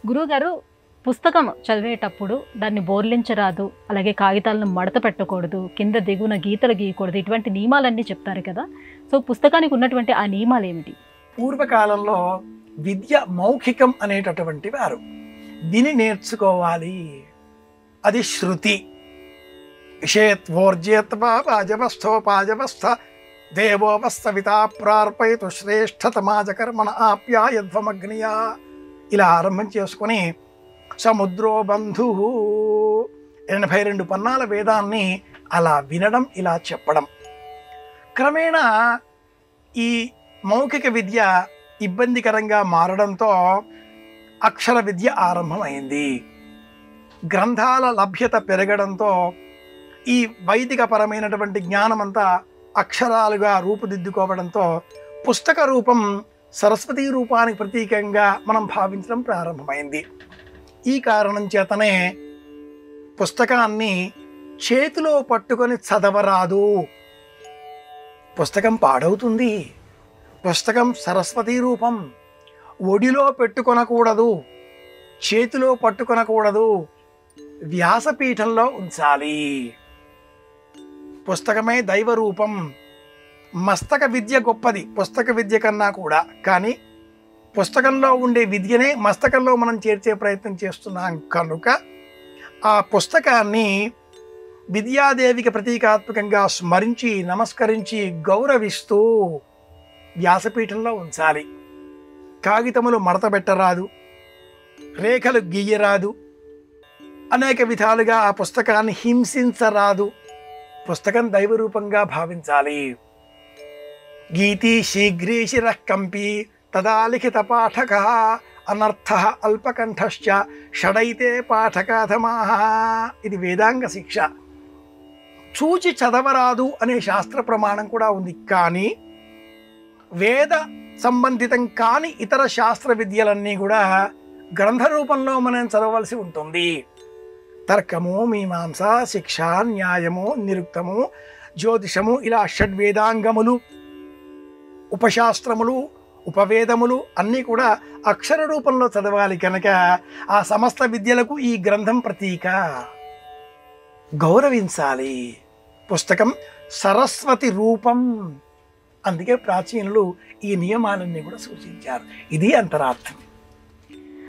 గురువుగారు పుస్తకం చదివేటప్పుడు దాన్ని బోర్లించరాదు, అలాగే కాగితాలను మడత పెట్టకూడదు, కింద దిగున గీతలు గీయకూడదు, ఇటువంటి నియమాలన్నీ చెప్తారు కదా. సో పుస్తకానికి ఉన్నటువంటి ఆ నియమాలు ఏమిటి? పూర్వకాలంలో విద్య మౌఖికం అనేటటువంటి వారు విని నేర్చుకోవాలి. అది శృతి. విషయత్వోర్జేత్వాజవస్థోపాజవస్థ దేవోపస్థవితా ప్రార్పయతు శ్రేష్ఠతమాజకర్మణ ఆప్యాయధ్వమగ్నియా. ఇలా ఆరంభం చేసుకొని సముద్రో బంధు 82 పన్నాల వేదాన్ని అలా వినడం, ఇలా చెప్పడం. క్రమేణా ఈ మౌఖిక విద్య ఇబ్బందికరంగా మారడంతో అక్షర విద్య ఆరంభమైంది. గ్రంథాల లభ్యత పెరగడంతో ఈ వైదికపరమైనటువంటి జ్ఞానమంతా అక్షరాలుగా రూపుదిద్దుకోవడంతో పుస్తక రూపం సరస్వతీ రూపానికి ప్రతీకంగా మనం భావించడం ప్రారంభమైంది. ఈ కారణం చేతనే పుస్తకాన్ని చేతిలో పట్టుకొని చదవరాదు, పుస్తకం పాడవుతుంది, పుస్తకం సరస్వతీ రూపం, ఒడిలో పెట్టుకొనకూడదు, చేతిలో పట్టుకొనకూడదు, వ్యాసపీఠంలో ఉంచాలి. పుస్తకమే దైవ రూపం. మస్తక విద్య గొప్పది పుస్తక విద్య కన్నా కూడా. కానీ పుస్తకంలో ఉండే విద్యనే మస్తకంలో మనం చేర్చే ప్రయత్నం చేస్తున్నాం కనుక ఆ పుస్తకాన్ని విద్యాదేవికి ప్రతీకాత్మకంగా స్మరించి నమస్కరించి గౌరవిస్తూ వ్యాసపీఠంలో ఉంచాలి. కాగితములు మడతబెట్టరాదు, రేఖలు గీయరాదు, అనేక విధాలుగా ఆ పుస్తకాన్ని హింసించరాదు. పుస్తకం దైవరూపంగా భావించాలి. గీతి శీఘ్రీ శిరః కంపి తదా లిఖిత పాఠక అనర్థ అల్పకంఠశ్చ షడైతే పాఠకాధమాః. ఇది వేదాంగ శిక్ష. చూచి చదవరాదు అనే శాస్త్ర ప్రమాణం కూడా ఉంది. కానీ వేద సంబంధితం కాని ఇతర శాస్త్ర విద్యలన్నీ కూడా గ్రంథ రూపంలో మనం చదవవలసి ఉంటుంది. తర్కము, మీమాంస, శిక్ష, న్యాయము, నిరుక్తము, జ్యోతిషము, ఇలా షడ్వేదాంగములు, ఉపశాస్త్రములు, ఉపవేదములు అన్నీ కూడా అక్షర రూపంలో చదవాలి. కనుక ఆ సమస్త విద్యలకు ఈ గ్రంథం ప్రతీక. గౌరవించాలి. పుస్తకం సరస్వతి రూపం. అందుకే ప్రాచీనులు ఈ నియమాలన్నీ కూడా సూచించారు. ఇది అంతరార్థం.